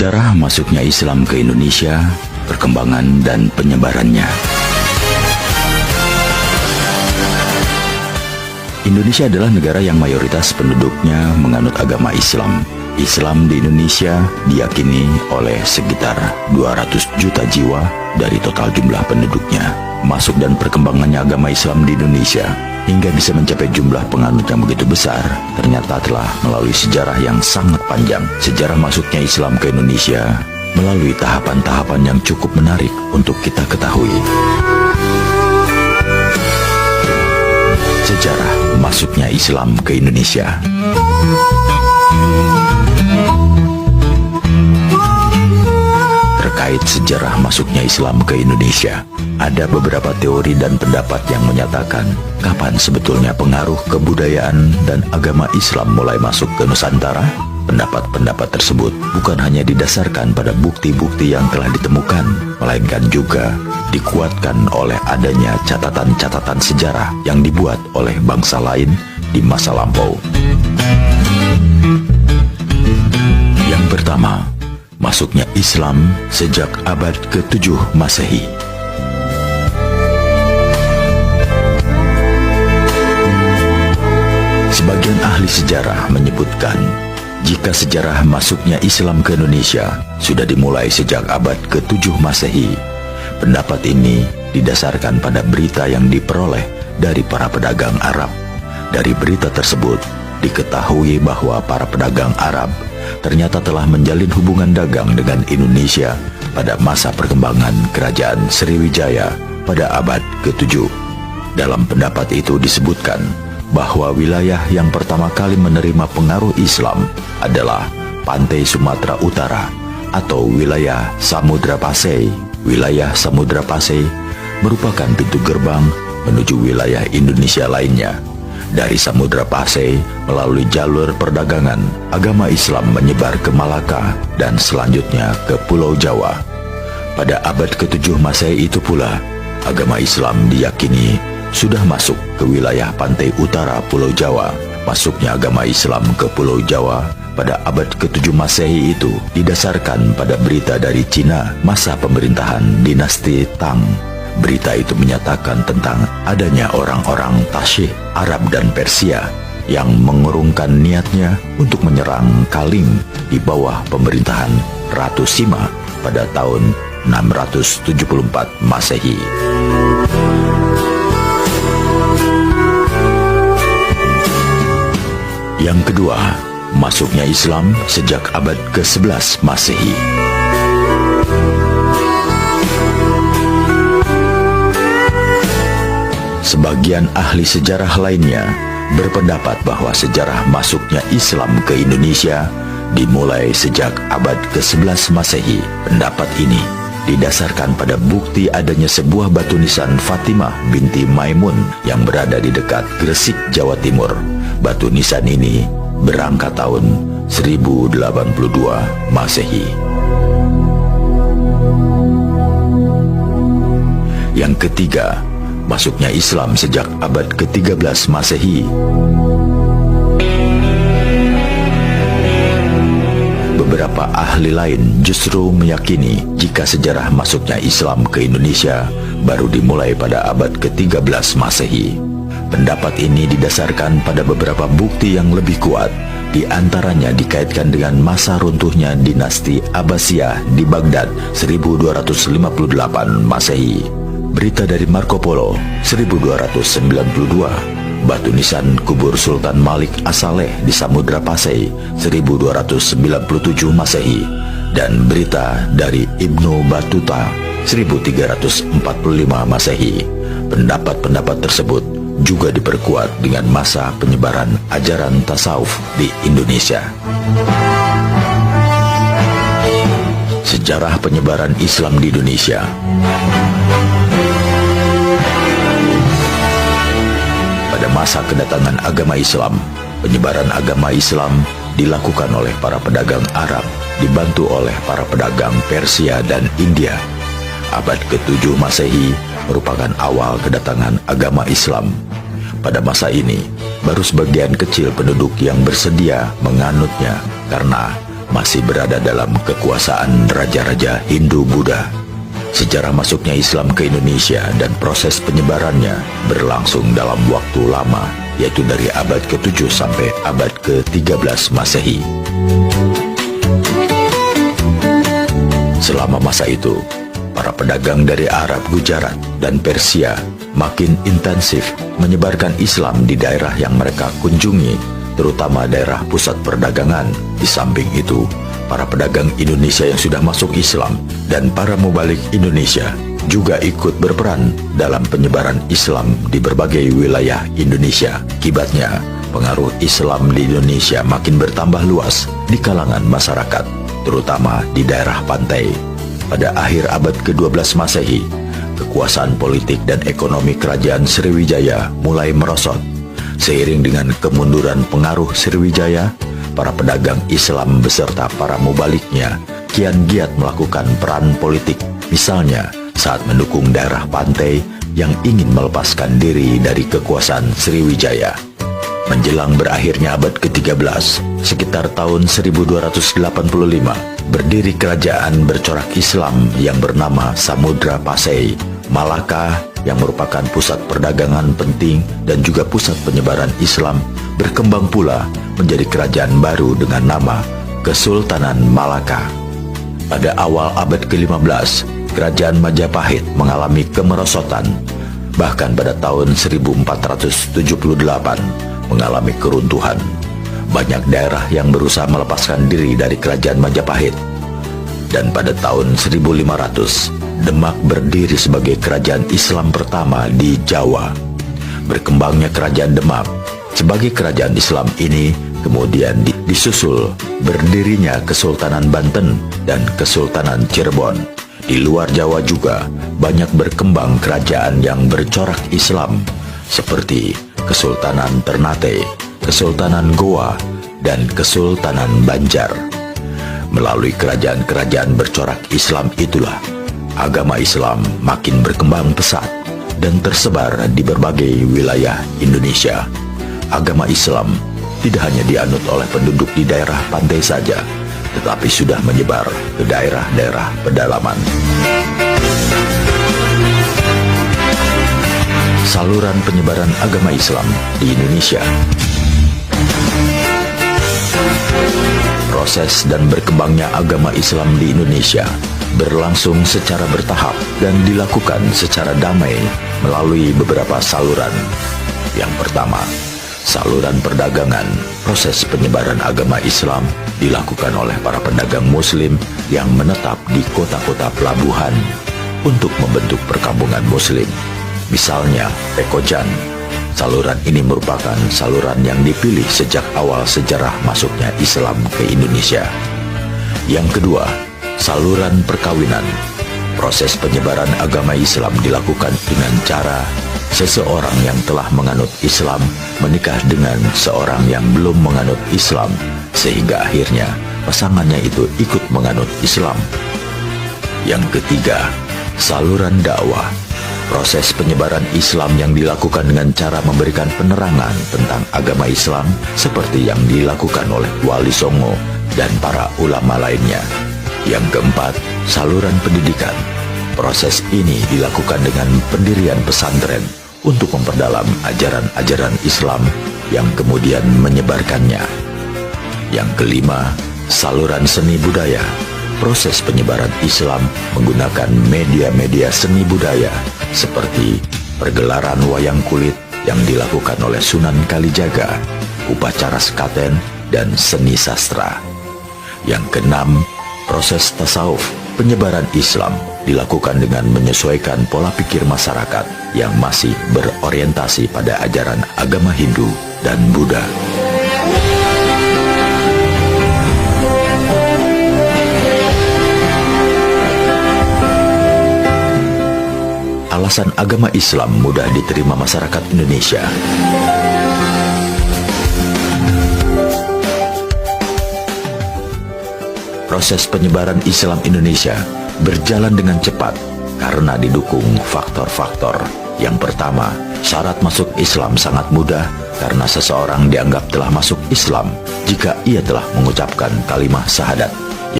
Sejarah masuknya Islam ke Indonesia, perkembangan dan penyebarannya. Indonesia adalah negara yang mayoritas penduduknya menganut agama Islam. Islam di Indonesia diyakini oleh sekitar 200 juta jiwa dari total jumlah penduduknya. Masuk dan perkembangannya agama Islam di Indonesia hingga bisa mencapai jumlah penganut yang begitu besar, ternyata telah melalui sejarah yang sangat panjang. Sejarah masuknya Islam ke Indonesia melalui tahapan-tahapan yang cukup menarik untuk kita ketahui. Sejarah masuknya Islam ke Indonesia. Terkait sejarah masuknya Islam ke Indonesia, ada beberapa teori dan pendapat yang menyatakan kapan sebetulnya pengaruh kebudayaan dan agama Islam mulai masuk ke Nusantara. Pendapat-pendapat tersebut bukan hanya didasarkan pada bukti-bukti yang telah ditemukan, melainkan juga dikuatkan oleh adanya catatan-catatan sejarah yang dibuat oleh bangsa lain di masa lampau. Yang pertama, masuknya Islam sejak abad ke-7 Masehi. Sebagian ahli sejarah menyebutkan jika sejarah masuknya Islam ke Indonesia sudah dimulai sejak abad ke-7 Masehi. Pendapat ini didasarkan pada berita yang diperoleh dari para pedagang Arab. Dari berita tersebut diketahui bahwa para pedagang Arab ternyata telah menjalin hubungan dagang dengan Indonesia pada masa perkembangan Kerajaan Sriwijaya pada abad ke-7. Dalam pendapat itu disebutkan bahwa wilayah yang pertama kali menerima pengaruh Islam adalah pantai Sumatera Utara atau wilayah Samudra Pasai. Wilayah Samudra Pasai merupakan pintu gerbang menuju wilayah Indonesia lainnya. Dari Samudra Pasai melalui jalur perdagangan, agama Islam menyebar ke Malaka dan selanjutnya ke Pulau Jawa. Pada abad ke-7 Masehi itu pula, agama Islam diyakini sudah masuk ke wilayah pantai utara Pulau Jawa. Masuknya agama Islam ke Pulau Jawa pada abad ke-7 Masehi itu didasarkan pada berita dari Cina masa pemerintahan dinasti Tang. Berita itu menyatakan tentang adanya orang-orang Tasyih Arab dan Persia yang mengurungkan niatnya untuk menyerang Kaling di bawah pemerintahan Ratu Sima pada tahun 674 Masehi. Yang kedua, masuknya Islam sejak abad ke-11 Masehi. Sebagian ahli sejarah lainnya berpendapat bahwa sejarah masuknya Islam ke Indonesia dimulai sejak abad ke-11 Masehi. Pendapat ini didasarkan pada bukti adanya sebuah batu nisan Fatimah binti Maimun yang berada di dekat Gresik, Jawa Timur. Batu nisan ini berangka tahun 1082 Masehi. Yang ketiga, masuknya Islam sejak abad ke-13 Masehi. Beberapa ahli lain justru meyakini jika sejarah masuknya Islam ke Indonesia baru dimulai pada abad ke-13 Masehi. Pendapat ini didasarkan pada beberapa bukti yang lebih kuat, di antaranya dikaitkan dengan masa runtuhnya dinasti Abbasiyah di Baghdad 1258 Masehi. Berita dari Marco Polo 1292, batu nisan kubur Sultan Malik As-Saleh di Samudra Pasai 1297 Masehi, dan berita dari Ibnu Battuta 1345 Masehi. Pendapat-pendapat tersebut juga diperkuat dengan masa penyebaran ajaran tasawuf di Indonesia. Sejarah penyebaran Islam di Indonesia. Pada masa kedatangan agama Islam, penyebaran agama Islam dilakukan oleh para pedagang Arab, dibantu oleh para pedagang Persia dan India. Abad ke-7 Masehi merupakan awal kedatangan agama Islam. Pada masa ini, baru sebagian kecil penduduk yang bersedia menganutnya karena masih berada dalam kekuasaan raja-raja Hindu-Buddha. Sejarah masuknya Islam ke Indonesia dan proses penyebarannya berlangsung dalam waktu lama, yaitu dari abad ke-7 sampai abad ke-13 Masehi. Selama masa itu, para pedagang dari Arab, Gujarat, dan Persia makin intensif menyebarkan Islam di daerah yang mereka kunjungi, terutama daerah pusat perdagangan. Di samping itu, para pedagang Indonesia yang sudah masuk Islam dan para mubalik Indonesia juga ikut berperan dalam penyebaran Islam di berbagai wilayah Indonesia. Akibatnya, pengaruh Islam di Indonesia makin bertambah luas di kalangan masyarakat, terutama di daerah pantai. Pada akhir abad ke-12 Masehi, kekuasaan politik dan ekonomi kerajaan Sriwijaya mulai merosot. Seiring dengan kemunduran pengaruh Sriwijaya, para pedagang Islam beserta para mubaliknya kian giat melakukan peran politik, misalnya saat mendukung daerah pantai yang ingin melepaskan diri dari kekuasaan Sriwijaya. Menjelang berakhirnya abad ke-13, sekitar tahun 1285, berdiri kerajaan bercorak Islam yang bernama Samudra Pasai. Malaka yang merupakan pusat perdagangan penting dan juga pusat penyebaran Islam berkembang pula menjadi kerajaan baru dengan nama Kesultanan Malaka. Pada awal abad ke-15, kerajaan Majapahit mengalami kemerosotan. Bahkan pada tahun 1478 mengalami keruntuhan. Banyak daerah yang berusaha melepaskan diri dari kerajaan Majapahit. Dan pada tahun 1500, Demak berdiri sebagai kerajaan Islam pertama di Jawa. Berkembangnya kerajaan Demak sebagai kerajaan Islam ini kemudian disusul berdirinya Kesultanan Banten dan Kesultanan Cirebon. Di luar Jawa juga banyak berkembang kerajaan yang bercorak Islam seperti Kesultanan Ternate, Kesultanan Goa, dan Kesultanan Banjar. Melalui kerajaan-kerajaan bercorak Islam itulah agama Islam makin berkembang pesat dan tersebar di berbagai wilayah Indonesia. Agama Islam tidak hanya dianut oleh penduduk di daerah pantai saja, tetapi sudah menyebar ke daerah-daerah pedalaman. Saluran penyebaran agama Islam di Indonesia. Proses dan berkembangnya agama Islam di Indonesia berlangsung secara bertahap dan dilakukan secara damai melalui beberapa saluran. Yang pertama, saluran perdagangan. Proses penyebaran agama Islam dilakukan oleh para pedagang Muslim yang menetap di kota-kota pelabuhan untuk membentuk perkampungan Muslim. Misalnya, Pekojan. Saluran ini merupakan saluran yang dipilih sejak awal sejarah masuknya Islam ke Indonesia. Yang kedua, saluran perkawinan. Proses penyebaran agama Islam dilakukan dengan cara seseorang yang telah menganut Islam menikah dengan seorang yang belum menganut Islam, sehingga akhirnya pasangannya itu ikut menganut Islam. Yang ketiga, saluran dakwah. Proses penyebaran Islam yang dilakukan dengan cara memberikan penerangan tentang agama Islam seperti yang dilakukan oleh Wali Songo dan para ulama lainnya. Yang keempat, saluran pendidikan. Proses ini dilakukan dengan pendirian pesantren untuk memperdalam ajaran-ajaran Islam yang kemudian menyebarkannya. Yang kelima, saluran seni budaya. Proses penyebaran Islam menggunakan media-media seni budaya seperti pergelaran wayang kulit yang dilakukan oleh Sunan Kalijaga, upacara sekaten, dan seni sastra. Yang keenam, proses tasawuf. Penyebaran Islam dilakukan dengan menyesuaikan pola pikir masyarakat yang masih berorientasi pada ajaran agama Hindu dan Buddha. Alasan agama Islam mudah diterima masyarakat Indonesia. Proses penyebaran Islam Indonesia berjalan dengan cepat karena didukung faktor-faktor. Yang pertama, syarat masuk Islam sangat mudah karena seseorang dianggap telah masuk Islam jika ia telah mengucapkan kalimat syahadat.